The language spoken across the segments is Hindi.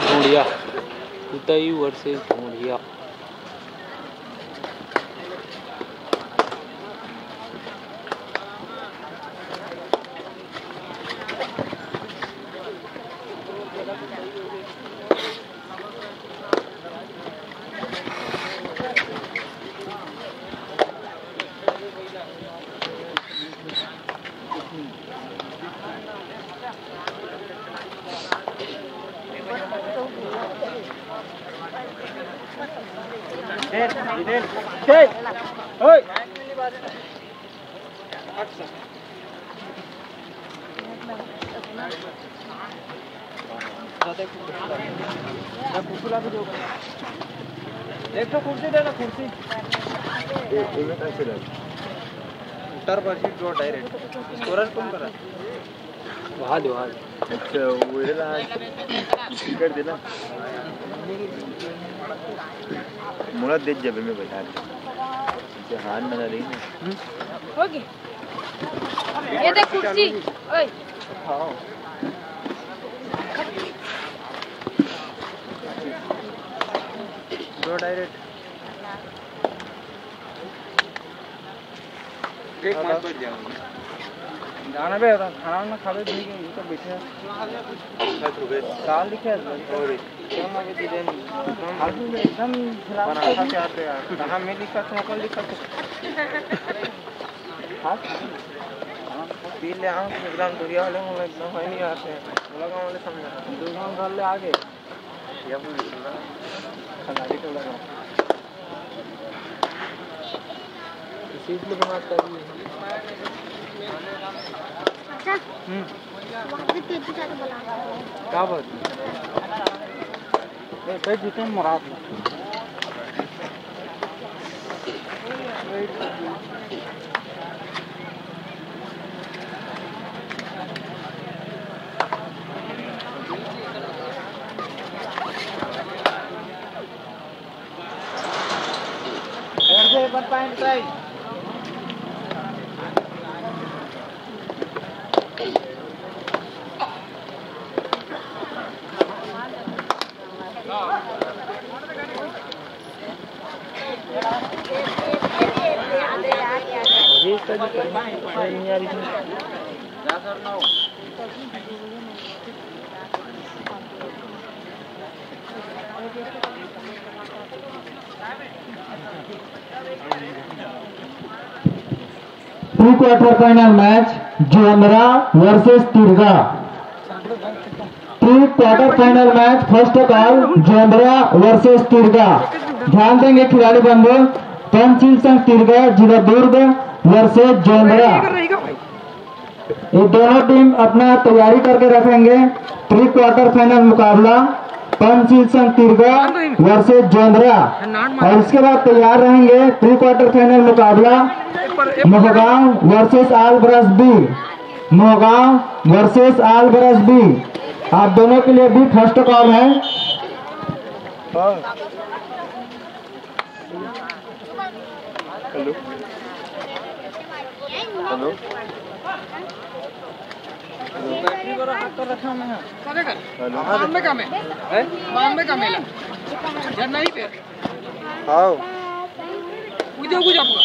ढूंढिया, उदय वर्सेस ढूंढिया। एक तो कुर्सी दे ना कुर्सी उतर बसी ड्रॉ डायरेक्ट स्कोरर कौन करा वहाँ दे अच्छा वो इधर टिकट देना मुराद देख जब मैं बैठा जहान बना रही ना होगी ये देख कुर्सी ओए हाँ ड्रॉ डायरेक्ट एक मार बैठ जाऊंगा गाना पे खाना ना खावे भी ये तो बैठे काल लिखे और कौन आगे दे आदमी एकदम खराब से आते यार कहां में लिखा था कौन लिखा था हां पी ले आऊं एकदम दुनिया वाले हम एकदम है नहीं आते बोला गांव वाले समझा दुनिया घर ले आगे या पूरा खनाड़ी तो लगा इसी लिए बात कर रही है क्या बात पे जीते मुराद pre quarter final match Jomra versus Tirga. Pre quarter final match first call Jomra versus Tirga. ध्यान देंगे खिलाड़ी बंधु, पंचशील संघ तिरगा जिला दुर्ग वर्सेस जोमरा। ये दोनों टीम अपना तैयारी करके रखेंगे। प्री क्वार्टर फाइनल मुकाबला पंचशील संघ तिरगा वर्सेस जोमरा और उसके बाद तैयार रहेंगे प्री क्वार्टर फाइनल मुकाबला Mohgaon versus Albras B. Mohgaon versus Albras B. आप दोनों के लिए भी फर्स्ट कॉल है। हेलो हेलो बैटरी वाला हाथ कर रखा मैं है हेलो बाम में काम है बाम में काम है जन नहीं पे आओ उधर कुछ आपका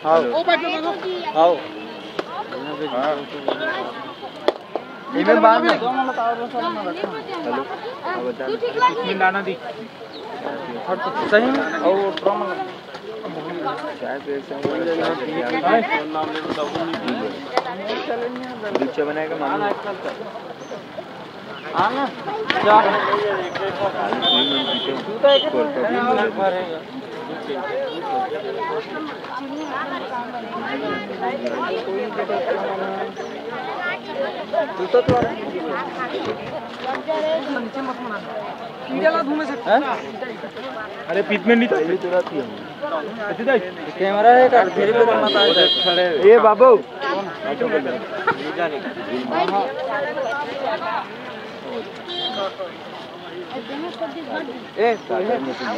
आओ ओ पाइप लगा आओ हाँ इधर बाहर में दोनों लता और सारा ना रखा हेलो अब बता इसमें डाना दी सही में और ड्रम शायद नाम ले तो दीक्षा बनाएगा मालूम हां ना क्या जूता एक भरेगा जूता तो नीचे मत मार इंडिया घूमे सकते हैं। अरे पीत में नहीं था ये तुरंत ही कैमरा है का फिर भी मत आए खड़े ये बाबू ऑटो कर ले जाने ए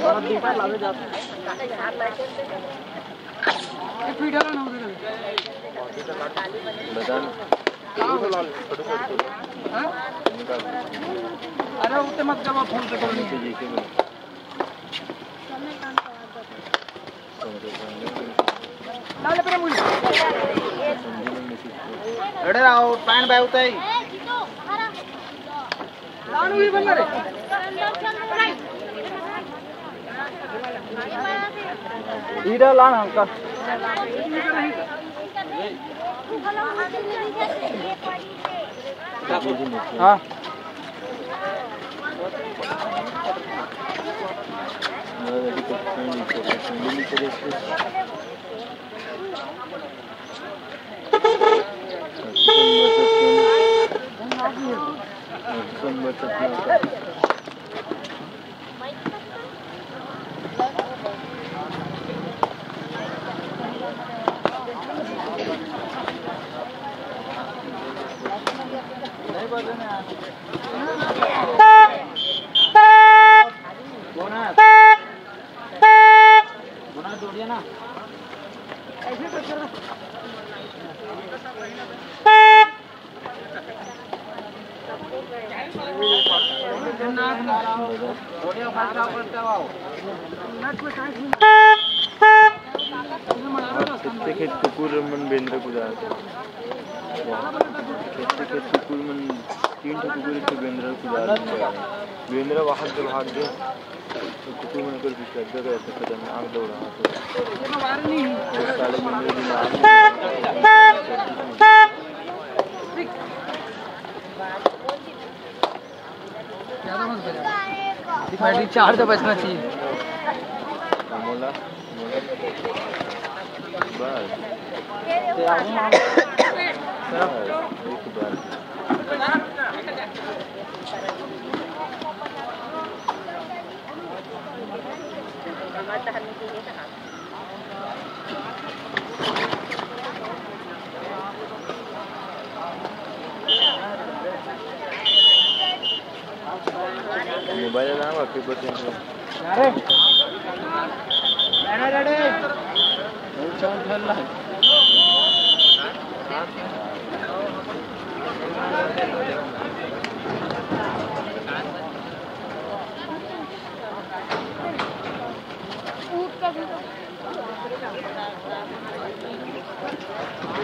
और दूसरा लावे जाते एक वीडियो ना बता अरे उतने मत जब फोन पे करो नीचे जी के डाले पर मुझे अरे आओ पैन भाई उताई लानु भी बंद रे इधर लाना हमका हाँ खेत कुकुर मन बेंद्र कुदाते खेत कुकुर मन 3 कुकुर के बेंद्र कुदाते बेंद्र भाग दे तो कुकुर मन कर पीछे जगह ऐसे कदम आग दौड़ा तो साले बेंद्र भी मार ज्यादा मत बजा बैटरी चार्ज तो बचना चाहिए मोला बस एक बार मोबाइल ना 50% अरे रेडी चल चल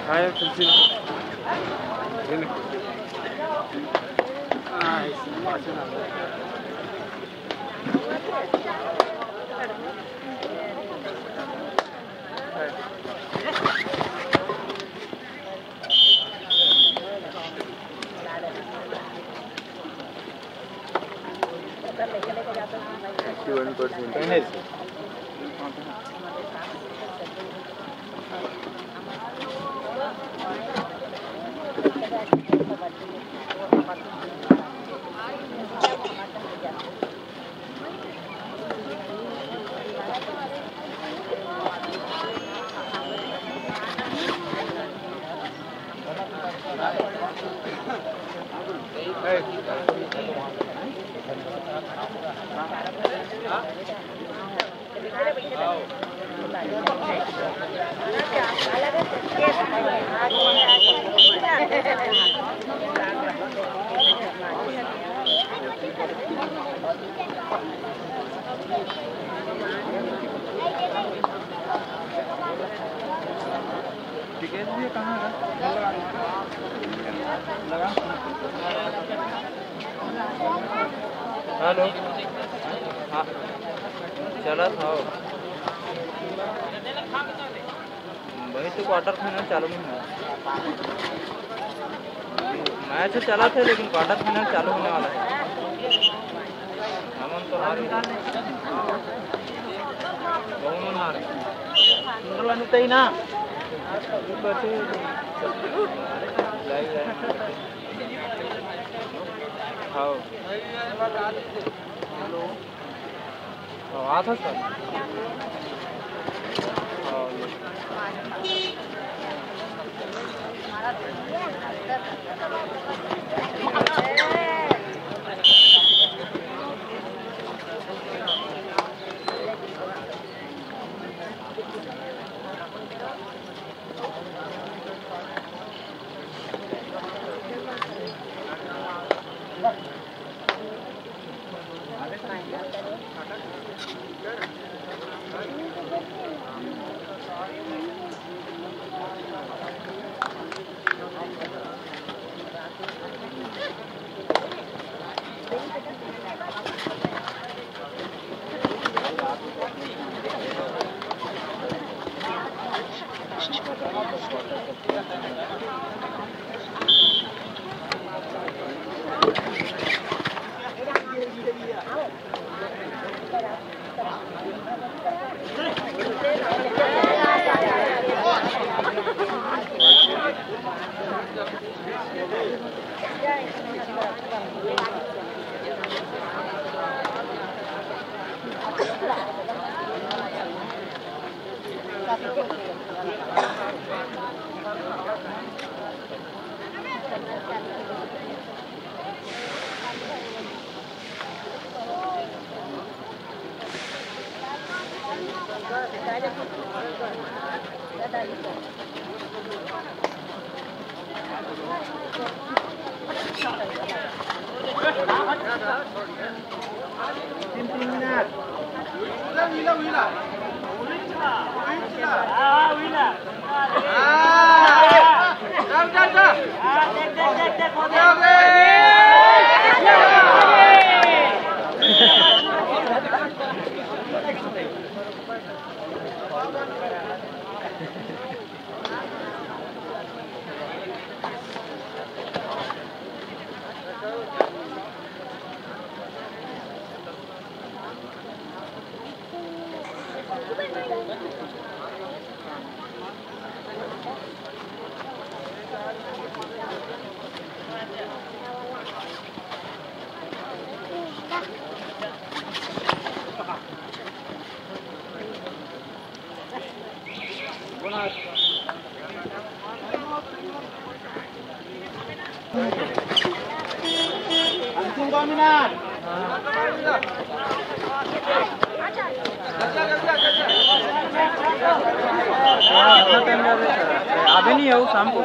हाय तुलसी टिकट भी कहाँ है लगा हेलो हाँ चला था वही तो क्वार्टर फाइनल चालू नहीं हुआ मैच चला था लेकिन क्वार्टर फाइनल चालू होने वाला है हमन तो हार बहुत हार सुंदरलानी तई ना हाँ आ था सर अभी नहीं है वो शाम को।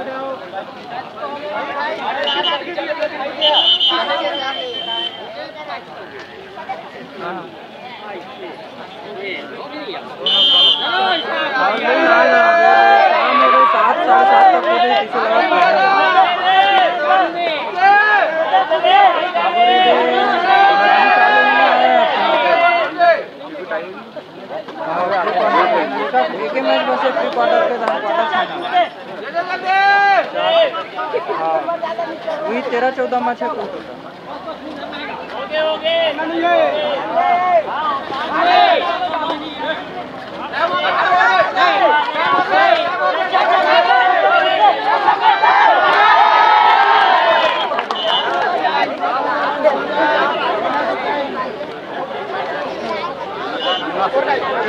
एक ही मैच बस प्री क्वार्टर के दाम वही 13-14 मैच है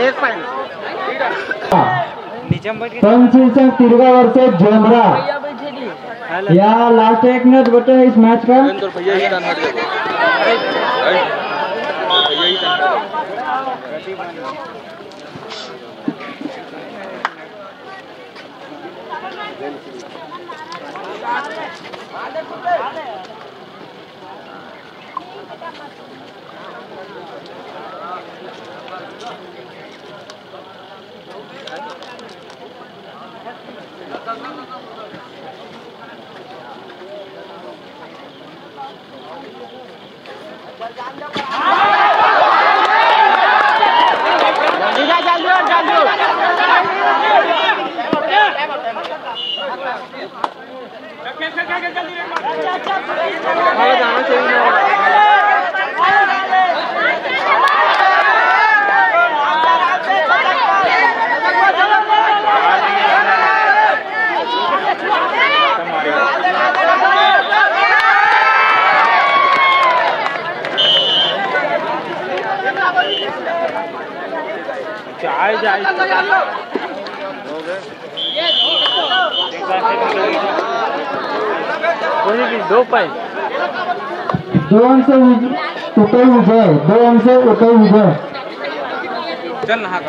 एक पॉइंट पंचिल संघ तिरगा वर्सेस जोमरा। या लास्ट 1 मिनट बचा है इस मैच का। दो पॉइंट 2 अंक से ऊपर विजय 2 अंक से ऊपर विजय। चल नहा